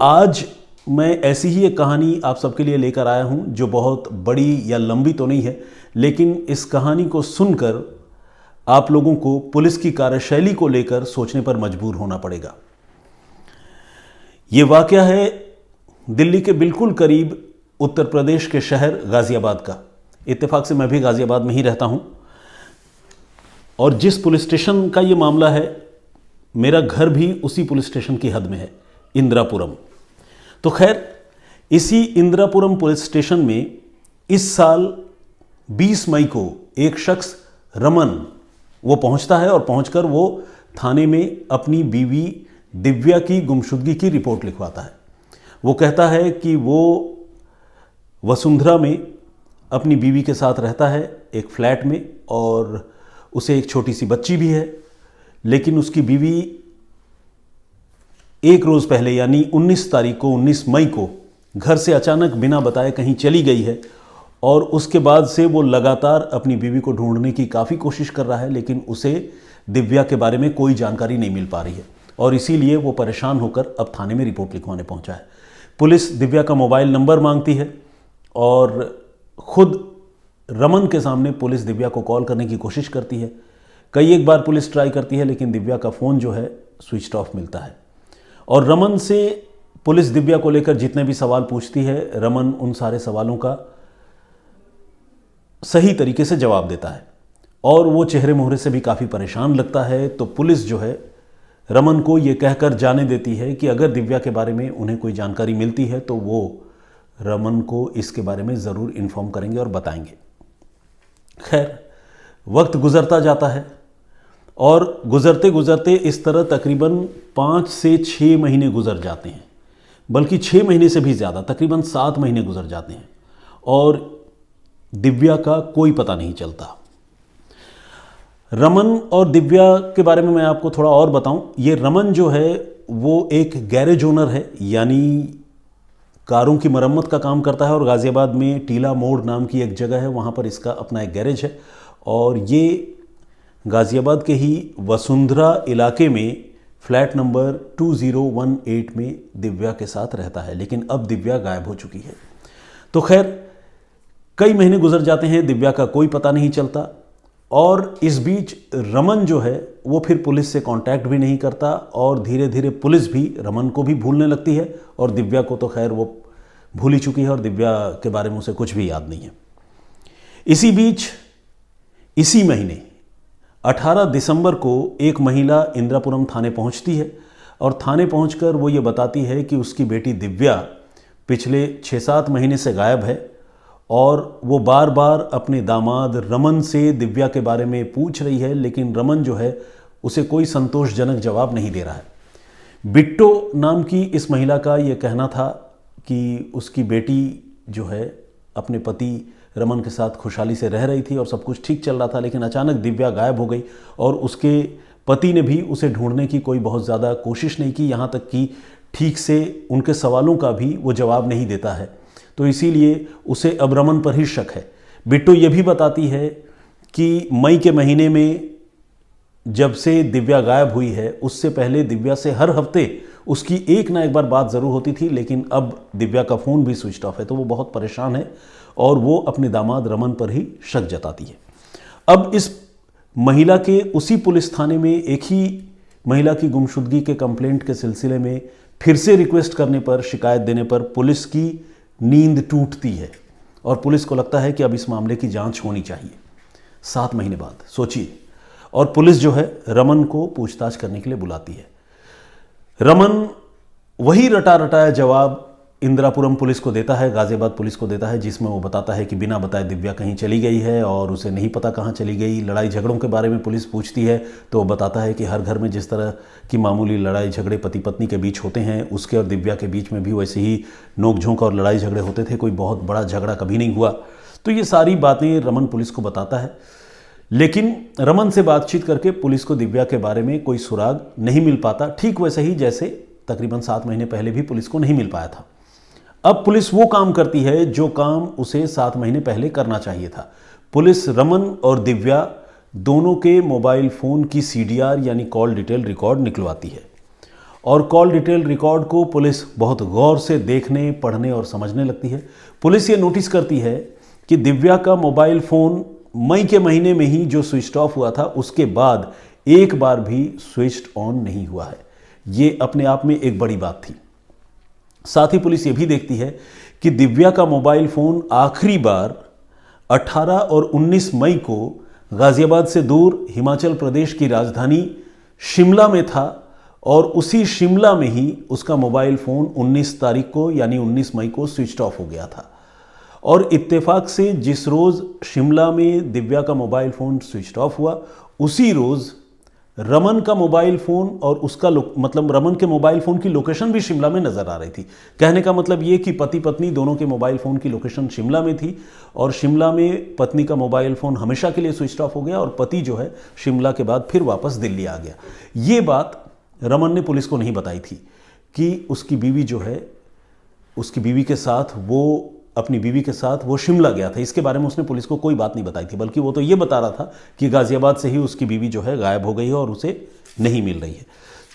आज मैं ऐसी ही एक कहानी आप सबके लिए लेकर आया हूं जो बहुत बड़ी या लंबी तो नहीं है, लेकिन इस कहानी को सुनकर आप लोगों को पुलिस की कार्यशैली को लेकर सोचने पर मजबूर होना पड़ेगा। ये वाकया है दिल्ली के बिल्कुल करीब उत्तर प्रदेश के शहर गाजियाबाद का। इत्तेफाक से मैं भी गाजियाबाद में ही रहता हूं और जिस पुलिस स्टेशन का ये मामला है, मेरा घर भी उसी पुलिस स्टेशन की हद में है, इंदिरापुरम। तो खैर, इसी इंदिरापुरम पुलिस स्टेशन में इस साल 20 मई को एक शख्स रमन वो पहुंचता है और पहुंचकर वो थाने में अपनी बीवी दिव्या की गुमशुदगी की रिपोर्ट लिखवाता है। वो कहता है कि वो वसुंधरा में अपनी बीवी के साथ रहता है एक फ्लैट में और उसे एक छोटी सी बच्ची भी है, लेकिन उसकी बीवी एक रोज़ पहले यानी 19 मई को घर से अचानक बिना बताए कहीं चली गई है और उसके बाद से वो लगातार अपनी बीवी को ढूंढने की काफ़ी कोशिश कर रहा है, लेकिन उसे दिव्या के बारे में कोई जानकारी नहीं मिल पा रही है और इसीलिए वो परेशान होकर अब थाने में रिपोर्ट लिखवाने पहुंचा है। पुलिस दिव्या का मोबाइल नंबर मांगती है और खुद रमन के सामने पुलिस दिव्या को कॉल करने की कोशिश करती है। कई एक बार पुलिस ट्राई करती है, लेकिन दिव्या का फ़ोन जो है स्विच ऑफ मिलता है और रमन से पुलिस दिव्या को लेकर जितने भी सवाल पूछती है, रमन उन सारे सवालों का सही तरीके से जवाब देता है और वो चेहरे मोहरे से भी काफ़ी परेशान लगता है। तो पुलिस जो है रमन को ये कहकर जाने देती है कि अगर दिव्या के बारे में उन्हें कोई जानकारी मिलती है तो वो रमन को इसके बारे में ज़रूर इन्फॉर्म करेंगे और बताएंगे। खैर, वक्त गुजरता जाता है और गुजरते गुजरते इस तरह तकरीबन 5 से 6 महीने गुजर जाते हैं, बल्कि 6 महीने से भी ज़्यादा, तकरीबन 7 महीने गुजर जाते हैं और दिव्या का कोई पता नहीं चलता। रमन और दिव्या के बारे में मैं आपको थोड़ा और बताऊं। ये रमन जो है वो एक गैरेज ओनर है, यानी कारों की मरम्मत का काम करता है और गाज़ियाबाद में टीला मोड़ नाम की एक जगह है, वहाँ पर इसका अपना एक गैरेज है और ये गाज़ियाबाद के ही वसुंधरा इलाके में फ्लैट नंबर 2018 में दिव्या के साथ रहता है, लेकिन अब दिव्या गायब हो चुकी है। तो खैर, कई महीने गुजर जाते हैं, दिव्या का कोई पता नहीं चलता और इस बीच रमन जो है वो फिर पुलिस से कांटेक्ट भी नहीं करता और धीरे धीरे पुलिस भी रमन को भी भूलने लगती है और दिव्या को तो खैर वो भूल ही चुकी है और दिव्या के बारे में उसे कुछ भी याद नहीं है। इसी बीच इसी महीने 18 दिसंबर को एक महिला इंदिरापुरम थाने पहुंचती है और थाने पहुंचकर वो ये बताती है कि उसकी बेटी दिव्या पिछले 6-7 महीने से गायब है और वो बार बार अपने दामाद रमन से दिव्या के बारे में पूछ रही है, लेकिन रमन जो है उसे कोई संतोषजनक जवाब नहीं दे रहा है। बिट्टो नाम की इस महिला का ये कहना था कि उसकी बेटी जो है अपने पति रमन के साथ खुशहाली से रह रही थी और सब कुछ ठीक चल रहा था, लेकिन अचानक दिव्या गायब हो गई और उसके पति ने भी उसे ढूंढने की कोई बहुत ज़्यादा कोशिश नहीं की, यहाँ तक कि ठीक से उनके सवालों का भी वो जवाब नहीं देता है। तो इसीलिए उसे अब रमन पर ही शक है। बिट्टो ये भी बताती है कि मई के महीने में जब से दिव्या गायब हुई है उससे पहले दिव्या से हर हफ्ते उसकी एक ना एक बार बात ज़रूर होती थी, लेकिन अब दिव्या का फ़ोन भी स्विच ऑफ है। तो वो बहुत परेशान है और वो अपने दामाद रमन पर ही शक जताती है। अब इस महिला के उसी पुलिस थाने में एक ही महिला की गुमशुदगी के कंप्लेंट के सिलसिले में फिर से रिक्वेस्ट करने पर, शिकायत देने पर पुलिस की नींद टूटती है और पुलिस को लगता है कि अब इस मामले की जांच होनी चाहिए। 7 महीने बाद सोचिए, और पुलिस जो है रमन को पूछताछ करने के लिए बुलाती है। रमन वही रटा रटाया जवाब इंदिरापुरम पुलिस को देता है, गाज़ियाबाद पुलिस को देता है, जिसमें वो बताता है कि बिना बताए दिव्या कहीं चली गई है और उसे नहीं पता कहाँ चली गई। लड़ाई झगड़ों के बारे में पुलिस पूछती है तो वो बताता है कि हर घर में जिस तरह की मामूली लड़ाई झगड़े पति पत्नी के बीच होते हैं, उसके और दिव्या के बीच में भी वैसे ही नोक-झोंक और लड़ाई झगड़े होते थे, कोई बहुत बड़ा झगड़ा कभी नहीं हुआ। तो ये सारी बातें रमन पुलिस को बताता है, लेकिन रमन से बातचीत करके पुलिस को दिव्या के बारे में कोई सुराग नहीं मिल पाता, ठीक वैसे ही जैसे तकरीबन 7 महीने पहले भी पुलिस को नहीं मिल पाया था। अब पुलिस वो काम करती है जो काम उसे 7 महीने पहले करना चाहिए था। पुलिस रमन और दिव्या दोनों के मोबाइल फ़ोन की CDR यानी कॉल डिटेल रिकॉर्ड निकलवाती है और कॉल डिटेल रिकॉर्ड को पुलिस बहुत गौर से देखने, पढ़ने और समझने लगती है। पुलिस ये नोटिस करती है कि दिव्या का मोबाइल फ़ोन मई के महीने में ही जो स्विच ऑफ हुआ था, उसके बाद एक बार भी स्विच ऑन नहीं हुआ है। ये अपने आप में एक बड़ी बात थी। साथ ही पुलिस ये भी देखती है कि दिव्या का मोबाइल फ़ोन आखिरी बार 18 और 19 मई को गाज़ियाबाद से दूर हिमाचल प्रदेश की राजधानी शिमला में था और उसी शिमला में ही उसका मोबाइल फ़ोन 19 तारीख को यानी 19 मई को स्विच ऑफ हो गया था। और इत्तेफाक से जिस रोज़ शिमला में दिव्या का मोबाइल फ़ोन स्विच ऑफ हुआ, उसी रोज़ रमन का मोबाइल फ़ोन और उसका मतलब रमन के मोबाइल फ़ोन की लोकेशन भी शिमला में नज़र आ रही थी। कहने का मतलब ये कि पति पत्नी दोनों के मोबाइल फ़ोन की लोकेशन शिमला में थी और शिमला में पत्नी का मोबाइल फ़ोन हमेशा के लिए स्विच ऑफ हो गया और पति जो है शिमला के बाद फिर वापस दिल्ली आ गया। ये बात रमन ने पुलिस को नहीं बताई थी कि उसकी बीवी जो है, उसकी बीवी के साथ वो अपनी बीवी के साथ वो शिमला गया था। इसके बारे में उसने पुलिस को कोई बात नहीं बताई थी, बल्कि वो तो ये बता रहा था कि गाज़ियाबाद से ही उसकी बीवी जो है गायब हो गई है और उसे नहीं मिल रही है।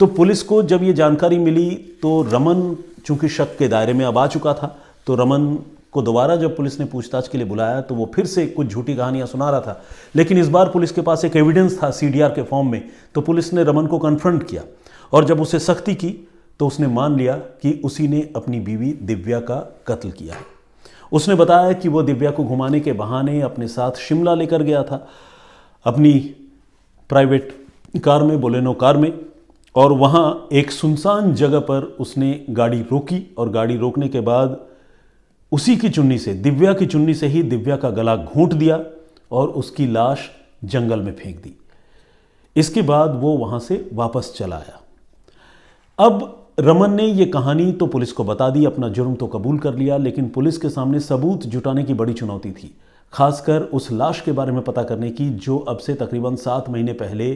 तो पुलिस को जब ये जानकारी मिली तो रमन चूंकि शक के दायरे में अब आ चुका था, तो रमन को दोबारा जब पुलिस ने पूछताछ के लिए बुलाया तो वो फिर से कुछ झूठी कहानियां सुना रहा था। लेकिन इस बार पुलिस के पास एक एविडेंस था CDR के फॉर्म में, तो पुलिस ने रमन को कन्फ्रंट किया और जब उसे सख्ती की तो उसने मान लिया कि उसी ने अपनी बीवी दिव्या का कत्ल किया है। उसने बताया कि वो दिव्या को घुमाने के बहाने अपने साथ शिमला लेकर गया था अपनी प्राइवेट कार में, बोलेनो कार में, और वहाँ एक सुनसान जगह पर उसने गाड़ी रोकी और गाड़ी रोकने के बाद उसी की चुन्नी से, दिव्या की चुन्नी से ही दिव्या का गला घोंट दिया और उसकी लाश जंगल में फेंक दी। इसके बाद वो वहाँ से वापस चला आया। अब रमन ने ये कहानी तो पुलिस को बता दी, अपना जुर्म तो कबूल कर लिया, लेकिन पुलिस के सामने सबूत जुटाने की बड़ी चुनौती थी, खासकर उस लाश के बारे में पता करने की जो अब से तकरीबन 7 महीने पहले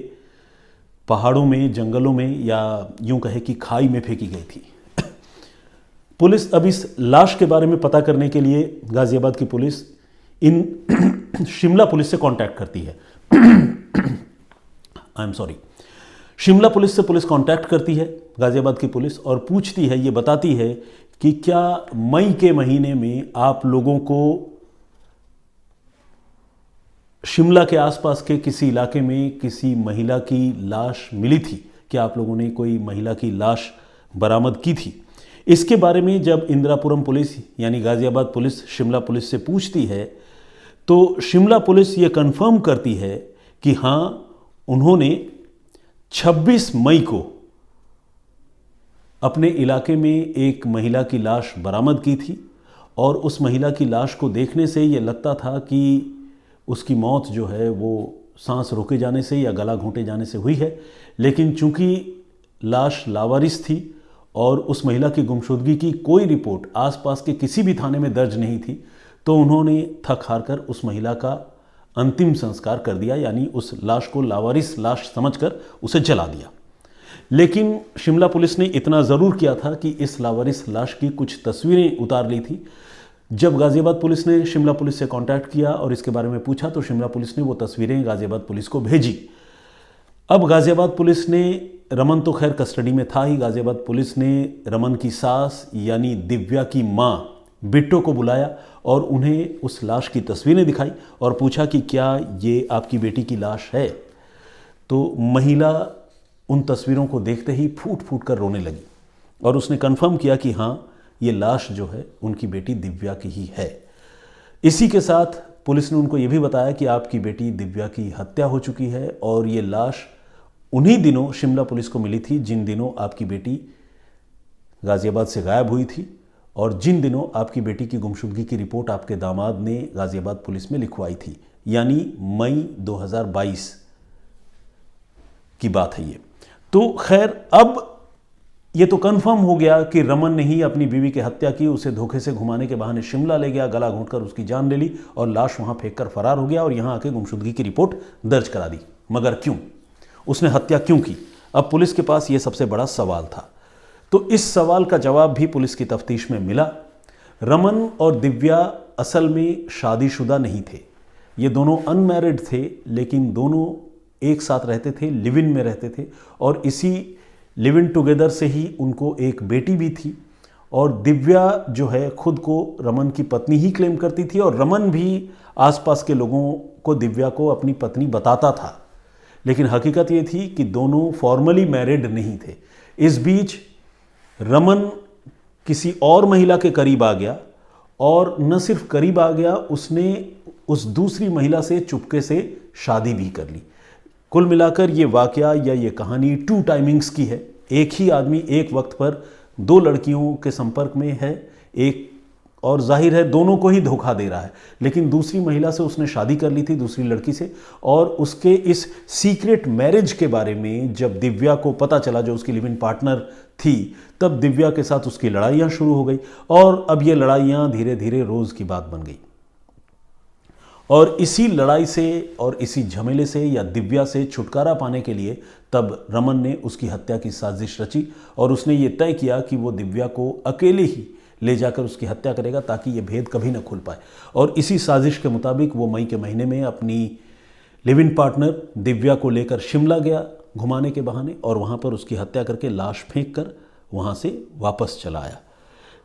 पहाड़ों में, जंगलों में या यूं कहे कि खाई में फेंकी गई थी। पुलिस अब इस लाश के बारे में पता करने के लिए गाज़ियाबाद की पुलिस इन शिमला पुलिस से कांटेक्ट करती है। I am sorry, Shimla police से पुलिस कांटेक्ट करती है गाज़ियाबाद की पुलिस और पूछती है, ये बताती है कि क्या मई के महीने में आप लोगों को शिमला के आसपास के किसी इलाके में किसी महिला की लाश मिली थी? क्या आप लोगों ने कोई महिला की लाश बरामद की थी? इसके बारे में जब इंदिरापुरम पुलिस यानी गाज़ियाबाद पुलिस शिमला पुलिस से पूछती है तो शिमला पुलिस ये कंफर्म करती है कि हाँ, उन्होंने 26 मई को अपने इलाके में एक महिला की लाश बरामद की थी और उस महिला की लाश को देखने से ये लगता था कि उसकी मौत जो है वो सांस रोके जाने से या गला घोंटे जाने से हुई है। लेकिन चूंकि लाश लावारिस थी और उस महिला की गुमशुदगी की कोई रिपोर्ट आसपास के किसी भी थाने में दर्ज नहीं थी, तो उन्होंने थक हार कर उस महिला का अंतिम संस्कार कर दिया, यानी उस लाश को लावारिस लाश समझकर उसे जला दिया। लेकिन शिमला पुलिस ने इतना ज़रूर किया था कि इस लावारिस लाश की कुछ तस्वीरें उतार ली थी। जब गाज़ियाबाद पुलिस ने शिमला पुलिस से कांटेक्ट किया और इसके बारे में पूछा तो शिमला पुलिस ने वो तस्वीरें गाज़ियाबाद पुलिस को भेजी। अब गाज़ियाबाद पुलिस ने, रमन तो खैर कस्टडी में था ही, गाज़ियाबाद पुलिस ने रमन की सास यानी दिव्या की माँ बिट्टो को बुलाया और उन्हें उस लाश की तस्वीरें दिखाई और पूछा कि क्या ये आपकी बेटी की लाश है? तो महिला उन तस्वीरों को देखते ही फूट फूट कर रोने लगी और उसने कन्फर्म किया कि हाँ, ये लाश जो है उनकी बेटी दिव्या की ही है। इसी के साथ पुलिस ने उनको ये भी बताया कि आपकी बेटी दिव्या की हत्या हो चुकी है और ये लाश उन्हीं दिनों शिमला पुलिस को मिली थी जिन दिनों आपकी बेटी गाज़ियाबाद से गायब हुई थी और जिन दिनों आपकी बेटी की गुमशुदगी की रिपोर्ट आपके दामाद ने गाज़ियाबाद पुलिस में लिखवाई थी, यानी मई 2022 की बात है ये। तो खैर अब ये तो कंफर्म हो गया कि रमन ने ही अपनी बीवी की हत्या की, उसे धोखे से घुमाने के बहाने शिमला ले गया, गला घोंटकर उसकी जान ले ली और लाश वहां फेंककर फरार हो गया और यहां आके गुमशुदगी की रिपोर्ट दर्ज करा दी। मगर क्यों? उसने हत्या क्यों की? अब पुलिस के पास ये सबसे बड़ा सवाल था। तो इस सवाल का जवाब भी पुलिस की तफ्तीश में मिला। रमन और दिव्या असल में शादीशुदा नहीं थे, ये दोनों अनमैरिड थे, लेकिन दोनों एक साथ रहते थे, लिव इन में रहते थे और इसी लिव इन टुगेदर से ही उनको एक बेटी भी थी। और दिव्या जो है खुद को रमन की पत्नी ही क्लेम करती थी, और रमन भी आसपास के लोगों को दिव्या को अपनी पत्नी बताता था। लेकिन हकीकत ये थी कि दोनों फॉर्मली मैरिड नहीं थे। इस बीच रमन किसी और महिला के करीब आ गया, और न सिर्फ करीब आ गया, उसने उस दूसरी महिला से चुपके से शादी भी कर ली। कुल मिलाकर ये वाकया या ये कहानी टू टाइमिंग्स की है। एक ही आदमी एक वक्त पर दो लड़कियों के संपर्क में है, एक और जाहिर है दोनों को ही धोखा दे रहा है, लेकिन दूसरी महिला से उसने शादी कर ली थी, दूसरी लड़की से। और उसके इस सीक्रेट मैरिज के बारे में जब दिव्या को पता चला, जो उसकी लिव इन पार्टनर थी, तब दिव्या के साथ उसकी लड़ाइयाँ शुरू हो गई। और अब ये लड़ाइयाँ धीरे धीरे रोज़ की बात बन गई। और इसी लड़ाई से और इसी झमेले से या दिव्या से छुटकारा पाने के लिए तब रमन ने उसकी हत्या की साजिश रची, और उसने ये तय किया कि वो दिव्या को अकेले ही ले जाकर उसकी हत्या करेगा ताकि ये भेद कभी ना खुल पाए। और इसी साजिश के मुताबिक वो मई के महीने में अपनी लिव इन पार्टनर दिव्या को लेकर शिमला गया घुमाने के बहाने, और वहाँ पर उसकी हत्या करके लाश फेंक कर वहाँ से वापस चला आया।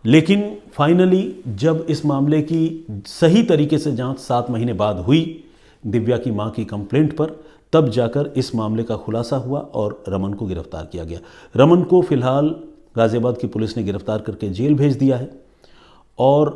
लेकिन फाइनली जब इस मामले की सही तरीके से जांच 7 महीने बाद हुई दिव्या की मां की कंप्लेंट पर, तब जाकर इस मामले का खुलासा हुआ और रमन को गिरफ्तार किया गया। रमन को फिलहाल गाज़ियाबाद की पुलिस ने गिरफ्तार करके जेल भेज दिया है। और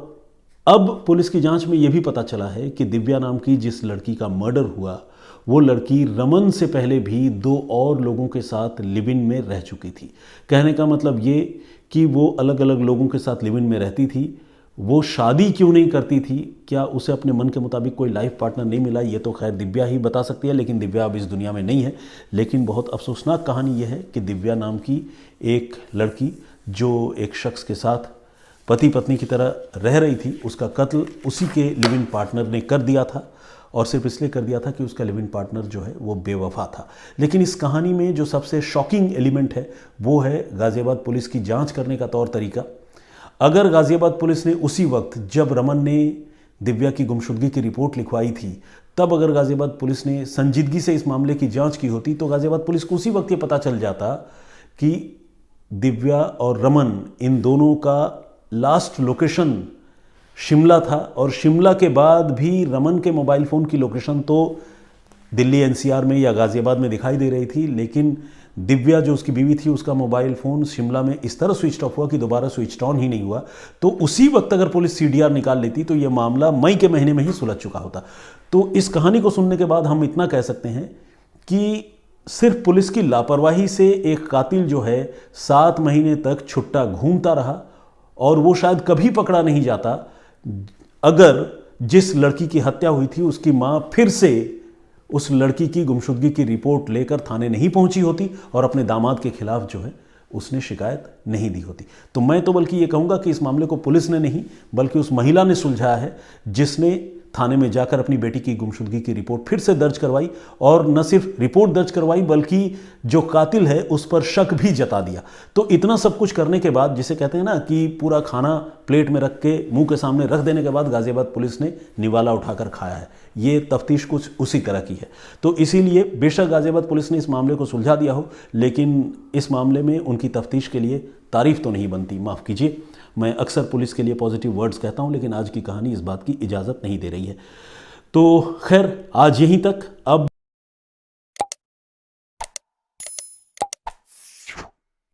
अब पुलिस की जांच में यह भी पता चला है कि दिव्या नाम की जिस लड़की का मर्डर हुआ, वो लड़की रमन से पहले भी 2 और लोगों के साथ लिव इन में रह चुकी थी। कहने का मतलब ये कि वो अलग अलग लोगों के साथ लिव इन में रहती थी। वो शादी क्यों नहीं करती थी, क्या उसे अपने मन के मुताबिक कोई लाइफ पार्टनर नहीं मिला, ये तो खैर दिव्या ही बता सकती है, लेकिन दिव्या अब इस दुनिया में नहीं है। लेकिन बहुत अफसोसनाक कहानी यह है कि दिव्या नाम की एक लड़की जो एक शख्स के साथ पति पत्नी की तरह रह रही थी, उसका कत्ल उसी के लिव इन पार्टनर ने कर दिया था, और सिर्फ इसलिए कर दिया था कि उसका लिव इन पार्टनर जो है वो बेवफा था। लेकिन इस कहानी में जो सबसे शॉकिंग एलिमेंट है वो है गाज़ियाबाद पुलिस की जांच करने का तौर तरीका। अगर गाज़ियाबाद पुलिस ने उसी वक्त जब रमन ने दिव्या की गुमशुदगी की रिपोर्ट लिखवाई थी, तब अगर गाज़ियाबाद पुलिस ने संजीदगी से इस मामले की जांच की होती, तो गाज़ियाबाद पुलिस को उसी वक्त ये पता चल जाता कि दिव्या और रमन इन दोनों का लास्ट लोकेशन शिमला था। और शिमला के बाद भी रमन के मोबाइल फ़ोन की लोकेशन तो दिल्ली एनसीआर में या गाज़ियाबाद में दिखाई दे रही थी, लेकिन दिव्या जो उसकी बीवी थी, उसका मोबाइल फ़ोन शिमला में इस तरह स्विच ऑफ हुआ कि दोबारा स्विच ऑन ही नहीं हुआ। तो उसी वक्त अगर पुलिस सीडीआर निकाल लेती तो यह मामला मई के महीने में ही सुलझ चुका होता। तो इस कहानी को सुनने के बाद हम इतना कह सकते हैं कि सिर्फ पुलिस की लापरवाही से एक कातिल जो है 7 महीने तक छुट्टा घूमता रहा, और वो शायद कभी पकड़ा नहीं जाता अगर जिस लड़की की हत्या हुई थी उसकी मां फिर से उस लड़की की गुमशुदगी की रिपोर्ट लेकर थाने नहीं पहुंची होती और अपने दामाद के खिलाफ जो है उसने शिकायत नहीं दी होती। तो मैं तो बल्कि ये कहूँगा कि इस मामले को पुलिस ने नहीं बल्कि उस महिला ने सुलझाया है, जिसने थाने में जाकर अपनी बेटी की गुमशुदगी की रिपोर्ट फिर से दर्ज करवाई, और न सिर्फ रिपोर्ट दर्ज करवाई बल्कि जो कातिल है उस पर शक भी जता दिया। तो इतना सब कुछ करने के बाद, जिसे कहते हैं ना कि पूरा खाना प्लेट में रख के मुंह के सामने रख देने के बाद गाज़ियाबाद पुलिस ने निवाला उठाकर खाया है। ये तफ्तीश कुछ उसी तरह की है। तो इसीलिए बेशक गाज़ियाबाद पुलिस ने इस मामले को सुलझा दिया हो, लेकिन इस मामले में उनकी तफ्तीश के लिए तारीफ तो नहीं बनती। माफ़ कीजिए, मैं अक्सर पुलिस के लिए पॉजिटिव वर्ड्स कहता हूं, लेकिन आज की कहानी इस बात की इजाज़त नहीं दे रही है। तो खैर आज यहीं तक। अब